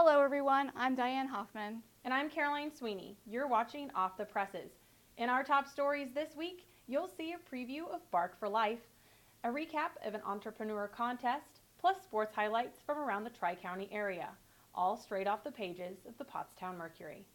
Hello everyone, I'm Diane Hoffman. And I'm Caroline Sweeney. You're watching Off the Presses. In our top stories this week, you'll see a preview of Bark for Life, a recap of an entrepreneur contest, plus sports highlights from around the Tri-County area, all straight off the pages of the Pottstown Mercury.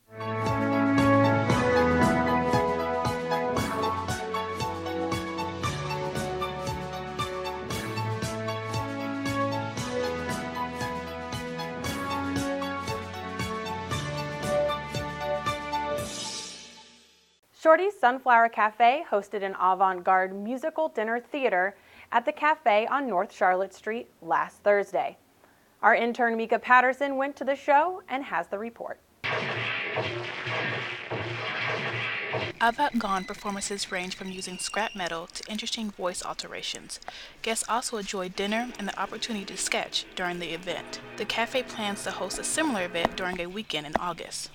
Shorty's Sunflower Cafe hosted an avant-garde musical dinner theater at the cafe on North Charlotte Street last Thursday. Our intern Mika Patterson went to the show and has the report. Avant-garde performances range from using scrap metal to interesting voice alterations. Guests also enjoyed dinner and the opportunity to sketch during the event. The cafe plans to host a similar event during a weekend in August.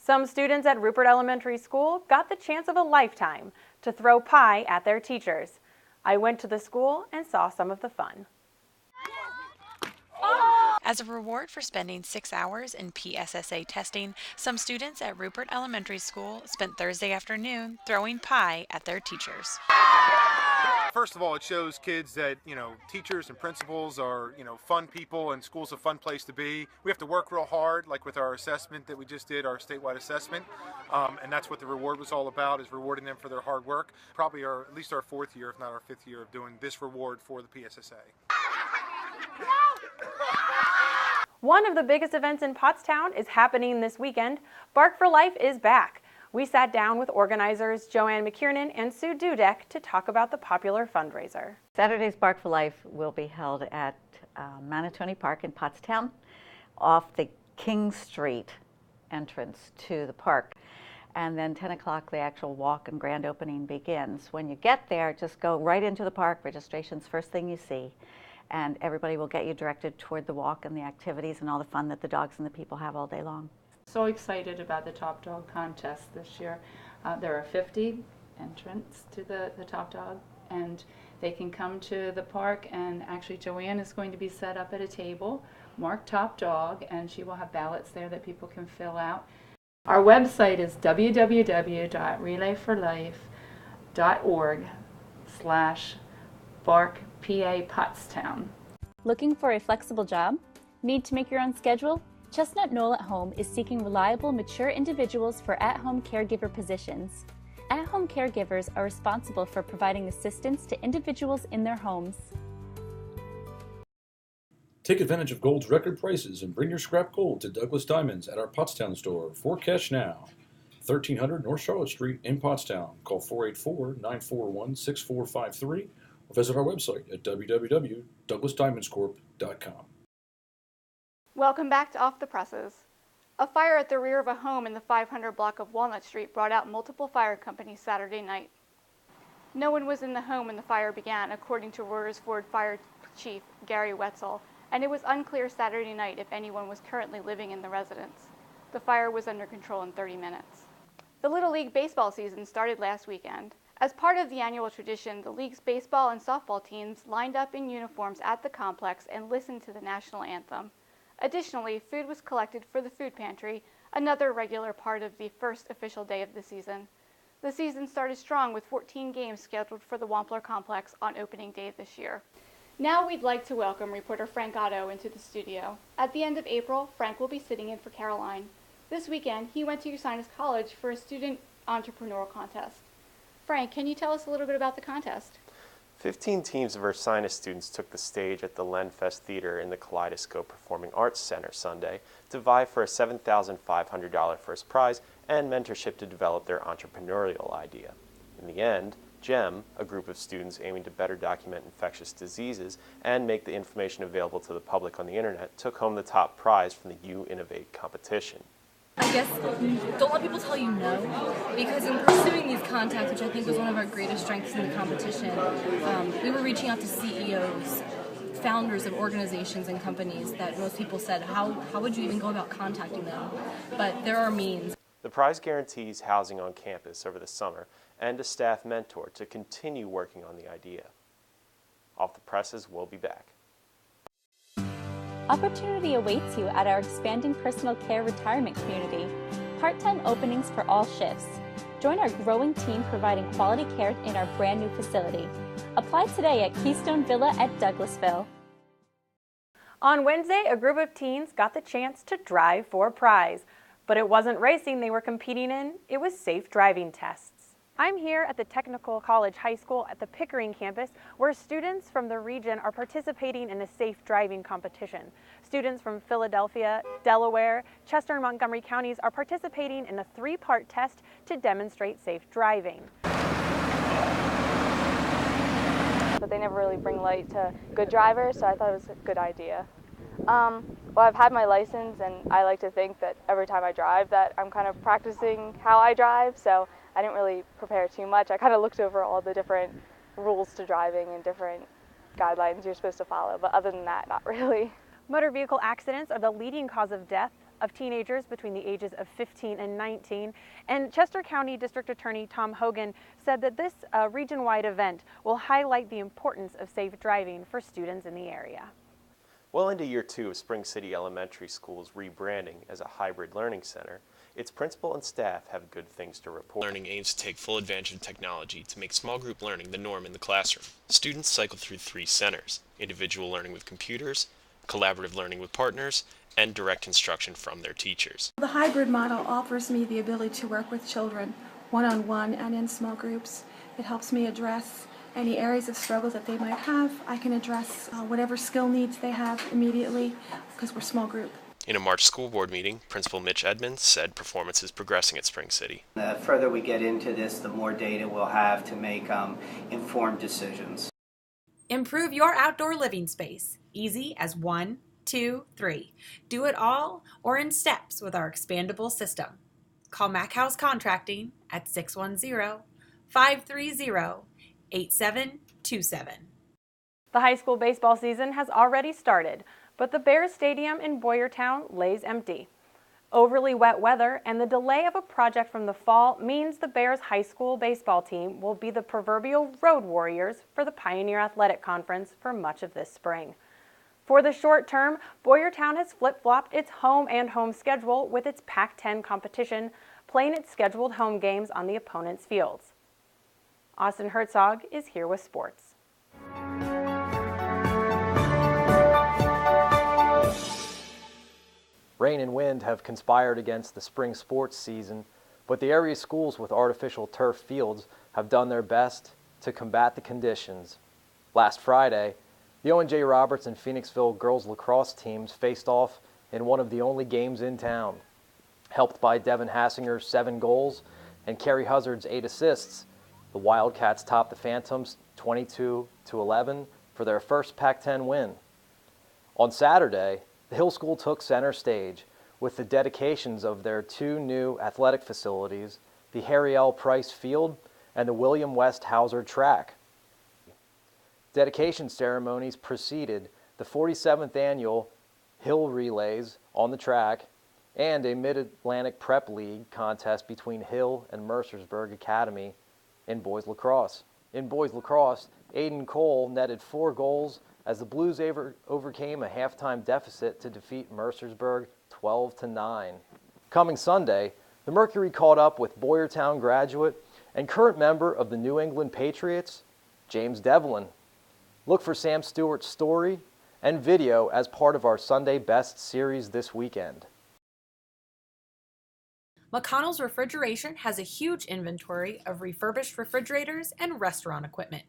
Some students at Rupert Elementary School got the chance of a lifetime to throw pie at their teachers. I went to the school and saw some of the fun. As a reward for spending 6 hours in PSSA testing, some students at Rupert Elementary School spent Thursday afternoon throwing pie at their teachers. First of all, it shows kids that, teachers and principals are, fun people, and school's a fun place to be. We have to work real hard, like with our assessment that we just did, our statewide assessment, and that's what the reward was all about, is rewarding them for their hard work. Probably at least our 4th year, if not our 5th year, of doing this reward for the PSSA. One of the biggest events in Pottstown is happening this weekend. Bark for Life is back. We sat down with organizers Joanne McKiernan and Sue Dudek to talk about the popular fundraiser. Saturday's Bark for Life will be held at Manatoni Park in Pottstown, off the King Street entrance to the park. And then 10 o'clock, the actual walk and grand opening begins. When you get there, just go right into the park. Registration's first thing you see. And everybody will get you directed toward the walk and the activities and all the fun that the dogs and the people have all day long. So excited about the Top Dog contest this year. There are 50 entrants to the Top Dog, and they can come to the park, and actually Joanne is going to be set up at a table marked Top Dog, and she will have ballots there that people can fill out. Our website is www.relayforlife.org/BarkPA-Pottstown. Looking for a flexible job? Need to make your own schedule? Chestnut Knoll at Home is seeking reliable, mature individuals for at-home caregiver positions. At-home caregivers are responsible for providing assistance to individuals in their homes. Take advantage of gold's record prices and bring your scrap gold to Douglas Diamonds at our Pottstown store for cash now. 1300 North Charlotte Street in Pottstown. Call 484-941-6453 or visit our website at www.douglasdiamondscorp.com. Welcome back to Off the Presses. A fire at the rear of a home in the 500 block of Walnut Street brought out multiple fire companies Saturday night. No one was in the home when the fire began, according to Royersford Fire Chief Gary Wetzel, and it was unclear Saturday night if anyone was currently living in the residence. The fire was under control in 30 minutes. The Little League baseball season started last weekend. As part of the annual tradition, the league's baseball and softball teams lined up in uniforms at the complex and listened to the national anthem. Additionally, food was collected for the food pantry, another regular part of the first official day of the season. The season started strong with 14 games scheduled for the Wampler Complex on opening day this year. Now we'd like to welcome reporter Frank Otto into the studio. At the end of April, Frank will be sitting in for Caroline. This weekend, he went to Ursinus College for a student entrepreneurial contest. Frank, can you tell us a little bit about the contest? 15 teams of Ursinus students took the stage at the Lenfest Theater in the Kaleidoscope Performing Arts Center Sunday to vie for a $7,500 first prize and mentorship to develop their entrepreneurial idea. In the end, GEM, a group of students aiming to better document infectious diseases and make the information available to the public on the internet, took home the top prize from the You Innovate competition. I guess don't let people tell you no, because in pursuing these contacts, which I think was one of our greatest strengths in the competition, we were reaching out to CEOs, founders of organizations and companies that most people said, how would you even go about contacting them? But there are means. The prize guarantees housing on campus over the summer and a staff mentor to continue working on the idea. Off the Presses will be back. Opportunity awaits you at our expanding personal care retirement community. Part-time openings for all shifts. Join our growing team providing quality care in our brand new facility. Apply today at Keystone Villa at Douglasville. On Wednesday, a group of teens got the chance to drive for a prize. But it wasn't racing they were competing in, it was safe driving tests. I'm here at the Technical College High School at the Pickering campus, where students from the region are participating in a safe driving competition. Students from Philadelphia, Delaware, Chester, and Montgomery counties are participating in a 3-part test to demonstrate safe driving. But they never really bring light to good drivers, so I thought it was a good idea. Well, I've had my license, and I like to think that every time I drive that I'm kind of practicing how I drive, so I didn't really prepare too much. I kind of looked over all the different rules to driving and different guidelines you're supposed to follow, but other than that, not really. Motor vehicle accidents are the leading cause of death of teenagers between the ages of 15 and 19. And Chester County District Attorney Tom Hogan said that this region-wide event will highlight the importance of safe driving for students in the area. Well into year 2 of Spring City Elementary School's rebranding as a hybrid learning center, its principal and staff have good things to report. Learning aims to take full advantage of technology to make small group learning the norm in the classroom. Students cycle through 3 centers: individual learning with computers, collaborative learning with partners, and direct instruction from their teachers. The hybrid model offers me the ability to work with children one-on-one and in small groups. It helps me address any areas of struggles that they might have. I can address whatever skill needs they have immediately because we're a small group. In a March school board meeting, Principal Mitch Edmonds said performance is progressing at Spring City. The further we get into this, the more data we'll have to make informed decisions. Improve your outdoor living space. Easy as 1, 2, 3. Do it all or in steps with our expandable system. Call Mack House Contracting at 610-530-8727. The high school baseball season has already started, but the Bears Stadium in Boyertown lays empty. Overly wet weather and the delay of a project from the fall means the Bears high school baseball team will be the proverbial road warriors for the Pioneer Athletic Conference for much of this spring. For the short term, Boyertown has flip-flopped its home and home schedule with its Pac-10 competition, playing its scheduled home games on the opponent's fields. Austin Herzog is here with sports. Rain and wind have conspired against the spring sports season, but the area schools with artificial turf fields have done their best to combat the conditions. Last Friday, the Owen J. Roberts and Phoenixville girls lacrosse teams faced off in one of the only games in town. Helped by Devin Hassinger's 7 goals and Kerry Huzzard's 8 assists, the Wildcats topped the Phantoms 22-11 for their first Pac-10 win. On Saturday, the Hill School took center stage with the dedications of their 2 new athletic facilities, the Harry L. Price Field and the William West Hauser Track. Dedication ceremonies preceded the 47th annual Hill Relays on the track and a Mid-Atlantic Prep League contest between Hill and Mercersburg Academy in boys lacrosse. In boys lacrosse, Aiden Cole netted 4 goals as the Blues overcame a halftime deficit to defeat Mercersburg 12-9. Coming Sunday, the Mercury caught up with Boyertown graduate and current member of the New England Patriots, James Devlin. Look for Sam Stewart's story and video as part of our Sunday Best series this weekend. McConnell's Refrigeration has a huge inventory of refurbished refrigerators and restaurant equipment.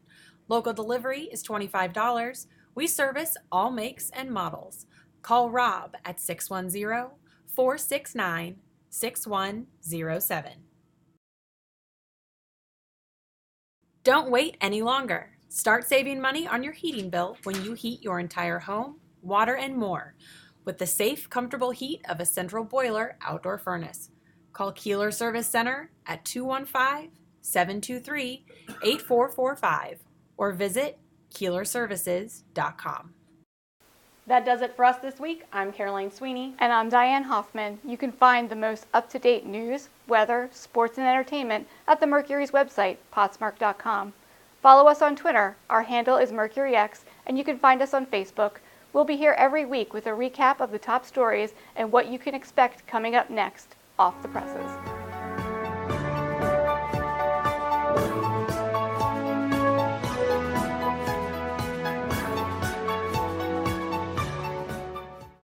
Local delivery is $25. We service all makes and models. Call Rob at 610-469-6107. Don't wait any longer. Start saving money on your heating bill when you heat your entire home, water, and more with the safe, comfortable heat of a central boiler outdoor furnace. Call Keeler Service Center at 215-723-8445 or visit KeelerServices.com. That does it for us this week. I'm Caroline Sweeney. And I'm Diane Hoffman. You can find the most up-to-date news, weather, sports, and entertainment at the Mercury's website, pottsmark.com. Follow us on Twitter. Our handle is MercuryX, and you can find us on Facebook. We'll be here every week with a recap of the top stories and what you can expect coming up next off the presses.